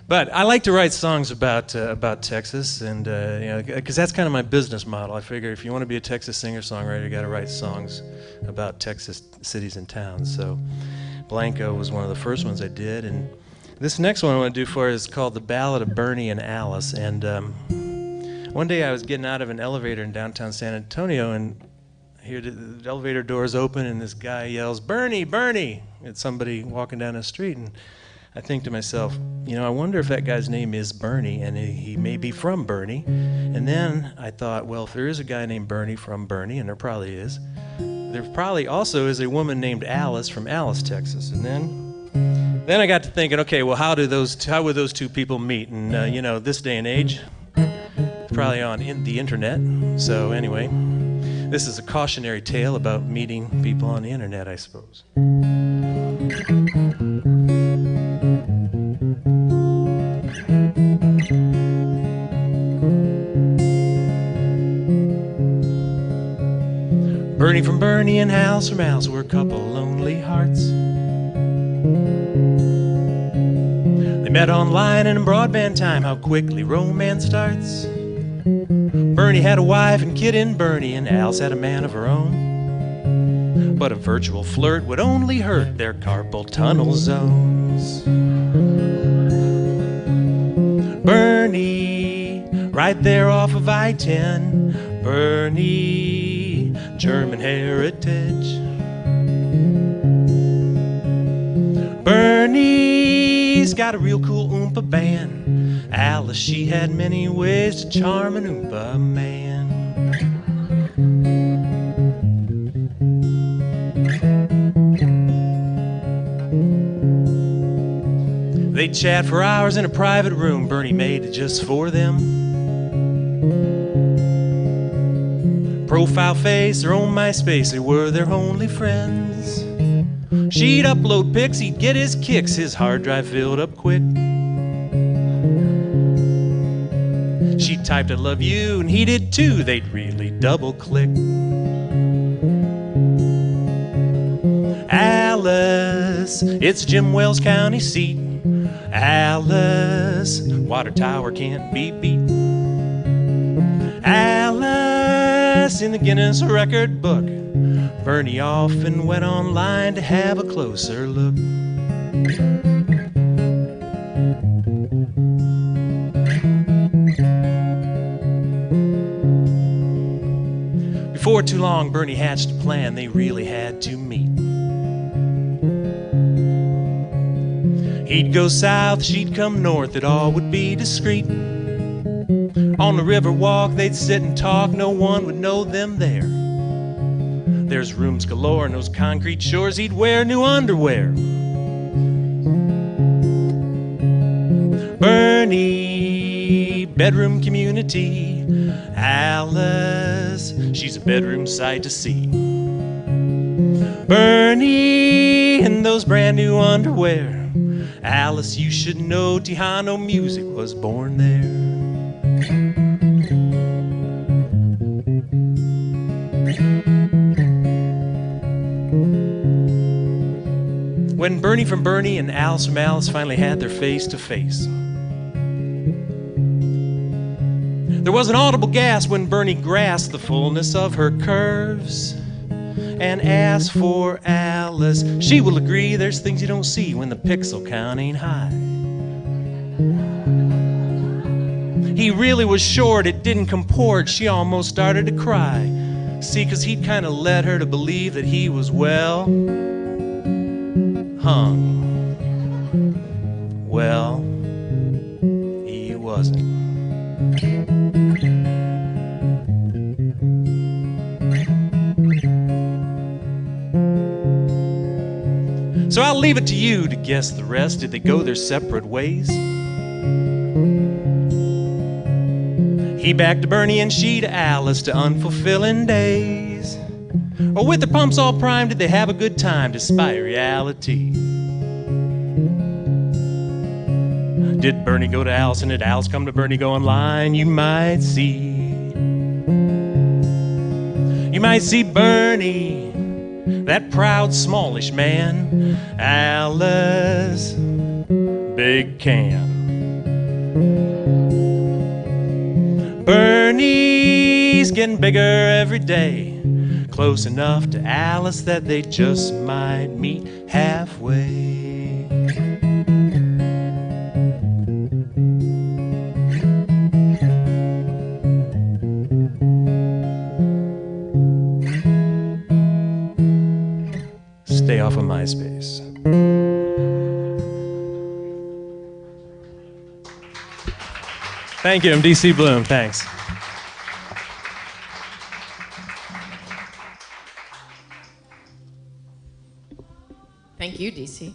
But I like to write songs about Texas, and because that's kind of my business model. I figure if you want to be a Texas singer-songwriter, you got to write songs about Texas cities and towns. So Blanco was one of the first ones I did, and this next one I want to do for you is called The Ballad of Boerne and Alice. And one day I was getting out of an elevator in downtown San Antonio, and I hear the elevator doors open, and this guy yells, "Bernie, Bernie!" It's somebody walking down the street, and I think to myself, I wonder if that guy's name is Bernie, and he may be from Boerne. And then I thought, well, if there is a guy named Bernie from Boerne, and there probably is, there probably also is a woman named Alice from Alice, Texas. And then I got to thinking, okay, well, how would those two people meet? And this day and age, it's probably on the internet. So anyway, this is a cautionary tale about meeting people on the internet, I suppose. Bernie from Boerne and Alice from Alice were a couple lonely hearts. They met online and in broadband time, how quickly romance starts. Bernie had a wife and kid in Boerne, and Alice had a man of her own. But a virtual flirt would only hurt their carpal tunnel zones. Boerne, right there off of I-10. Boerne, German heritage. Bernie's got a real cool Oompa band. Alice, she had many ways to charm an Oompa man. They'd chat for hours in a private room Bernie made just for them. Profile face, their own MySpace, they were their only friends. She'd upload pics, he'd get his kicks, his hard drive filled up quick. She typed, "I love you," and he did too, they'd really double click. Alice, it's Jim Wells County seat. Alice, water tower can't be beat. Alice, in the Guinness record book, Bernie often went online to have a closer look. Before too long, Bernie hatched a plan, they really had to meet. He'd go south, she'd come north, it all would be discreet. On the river walk, they'd sit and talk, no one would know them there. There's rooms galore and those concrete shores, he'd wear new underwear. Bernie, bedroom community. Alice, she's a bedroom sight to see. Bernie, in those brand new underwear. Alice, you should know Tejano music was born there. When Bernie from Boerne and Alice from Alice finally had their face-to-face, there was an audible gasp when Bernie grasped the fullness of her curves and asked for Alice. She will agree there's things you don't see when the pixel count ain't high. He really was short, it didn't comport, she almost started to cry. See, 'cause he'd kind of led her to believe that he was, well, hung. Well, he wasn't. So I'll leave it to you to guess the rest. Did they go their separate ways? He back to Boerne and she to Alice, to unfulfilling days. Or with their pumps all primed, did they have a good time despite reality? Did Boerne go to Alice and did Alice come to Boerne, go online? You might see Boerne, that proud smallish man. Alice, big can. Bernie's getting bigger every day, close enough to Alice that they just might meet halfway. Stay off of MySpace. Thank you, I'm DC Bloom, thanks. Thank you, DC.